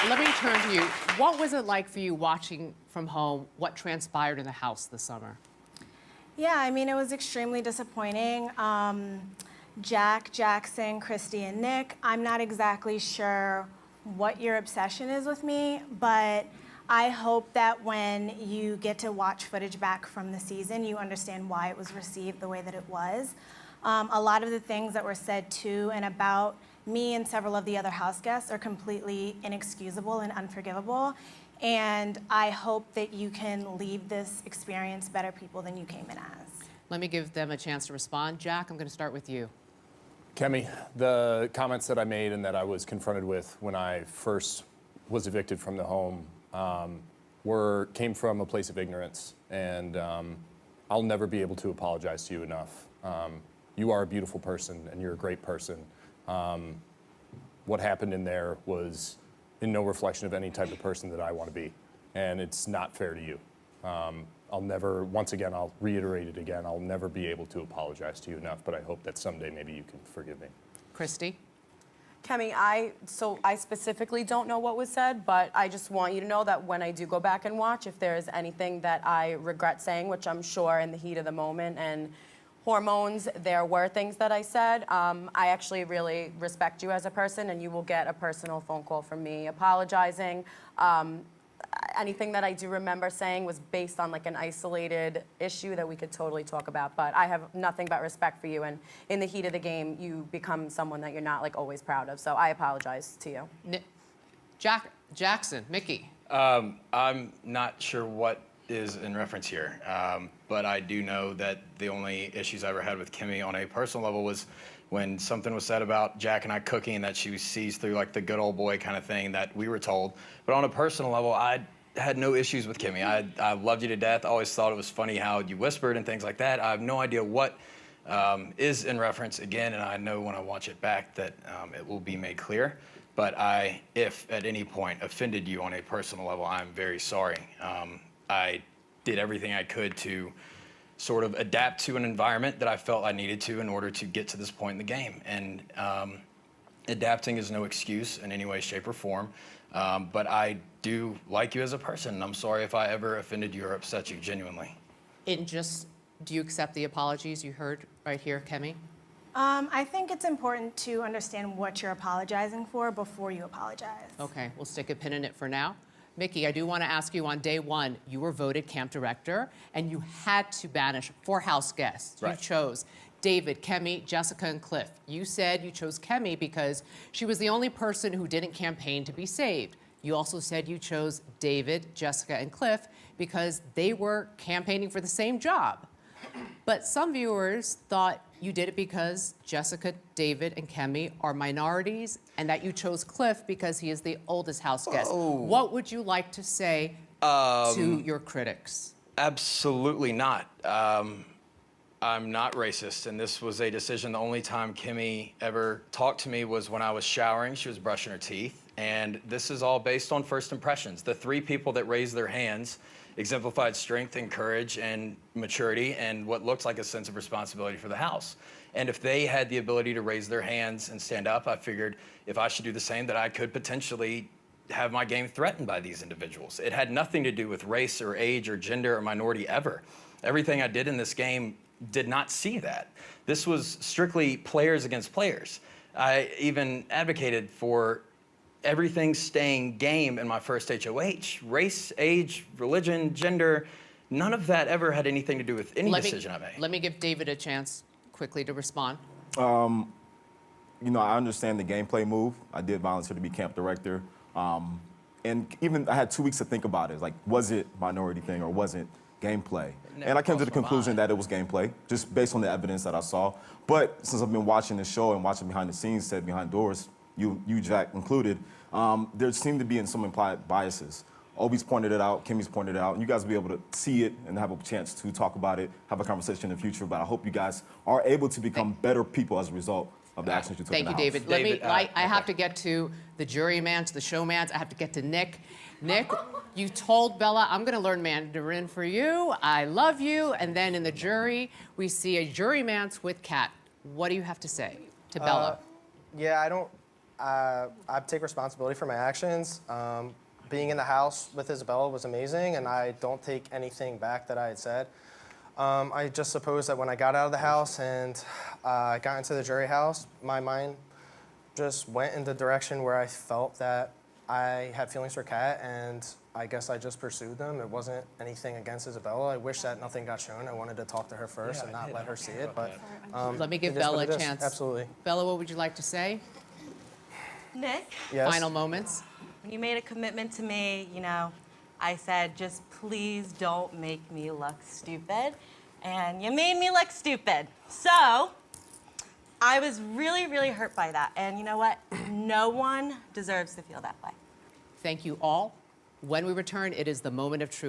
let me turn to you. What was it like for you watching from home what transpired in the house this summer? Yeah, I mean, it was extremely disappointing. Jack, Jackson, Christie, and Nick, I'm not exactly sure what your obsession is with me, but I hope that when you get to watch footage back from the season, you understand why it was received the way that it was. A lot of the things that were said to and about me and several of the other house guests are completely inexcusable and unforgivable. And I hope that you can leave this experience better people than you came in as. Let me give them a chance to respond. Jack, I'm going to start with you. Kemi, the comments that I made and that I was confronted with when I first was evicted from the home came from a place of ignorance, and I'll never be able to apologize to you enough. You are a beautiful person, and you're a great person. What happened in there was in no reflection of any type of person that I want to be, and it's not fair to you. I'll never, once again, I'll reiterate it again, I'll never be able to apologize to you enough, but I hope that someday maybe you can forgive me. Christie? Kemi, I specifically don't know what was said, but I just want you to know that when I do go back and watch, if there's anything that I regret saying, which I'm sure in the heat of the moment and hormones, there were things that I said. I actually really respect you as a person, and you will get a personal phone call from me apologizing. Anything that I do remember saying was based on like an isolated issue that we could totally talk about, but I have nothing but respect for you, and in the heat of the game, you become someone that you're not like always proud of, so I apologize to you. Jackson, Mickey. I'm not sure what is in reference here, but I do know that the only issues I ever had with Kemi on a personal level was when something was said about Jack and I cooking, that she sees through like the good old boy kind of thing that we were told. But on a personal level, I had no issues with Kemi. I loved you to death. I always thought it was funny how you whispered and things like that. I have no idea what is in reference again, and I know when I watch it back that it will be made clear. But if at any point offended you on a personal level, I'm very sorry. I did everything I could to sort of adapt to an environment that I felt I needed to in order to get to this point in the game. And adapting is no excuse in any way, shape, or form. But I do like you as a person, and I'm sorry if I ever offended you or upset you, genuinely. Do you accept the apologies you heard right here, Kemi? I think it's important to understand what you're apologizing for before you apologize. Okay, we'll stick a pin in it for now. Mickey, I do want to ask you, on day one, you were voted camp director, and you had to banish 4 house guests. Right. You chose David, Kemi, Jessica, and Cliff. You said you chose Kemi because she was the only person who didn't campaign to be saved. You also said you chose David, Jessica, and Cliff because they were campaigning for the same job. But some viewers thought you did it because Jessica, David, and Kemi are minorities, and that you chose Cliff because he is the oldest house guest. What would you like to say to your critics? Absolutely not. I'm not racist, and this was a decision. The only time Kemi ever talked to me was when I was showering. She was brushing her teeth, and this is all based on first impressions. The 3 people that raised their hands exemplified strength and courage and maturity and what looks like a sense of responsibility for the house. And if they had the ability to raise their hands and stand up, I figured if I should do the same, that I could potentially have my game threatened by these individuals. It had nothing to do with race or age or gender or minority ever. Everything I did in this game did not see that. This was strictly players against players. I even advocated for everything staying game in my first HOH. Race, age, religion, gender, none of that ever had anything to do with any decision I made. Let me give David a chance quickly to respond. You know, I understand the gameplay move. I did volunteer to be camp director. And even I had 2 weeks to think about it. Like, was it minority thing or was it gameplay? And I came to the conclusion that it was gameplay, just based on the evidence that I saw. But since I've been watching the show and watching behind the scenes, set behind doors, you Jack included, there seemed to be some implied biases. Obi's pointed it out, Kemi's pointed it out, and you guys will be able to see it and have a chance to talk about it, have a conversation in the future, but I hope you guys are able to become better people as a result of the actions you took in the house. Thank you, David. I have to get to the juryman, to the showmans. I have to get to Nick. Nick, you told Bella, I'm going to learn Mandarin for you. I love you. And then in the jury, we see a juryman's with Kat. What do you have to say to Bella? Yeah, I don't I take responsibility for my actions. Being in the house with Isabella was amazing, and I don't take anything back that I had said. I just suppose that when I got out of the house and I got into the jury house, my mind just went in the direction where I felt that I had feelings for Kat, and I guess I just pursued them. It wasn't anything against Isabella. I wish that nothing got shown. I wanted to talk to her first and not let her see it, but Let me give it is Bella what a it is. chance. Absolutely. Bella, what would you like to say? Nick, Yes. Final moments. when you made a commitment to me, you know, I said, just please don't make me look stupid. And you made me look stupid. So I was really, really hurt by that. And you know what? No one deserves to feel that way. Thank you all. When we return, it is the moment of truth.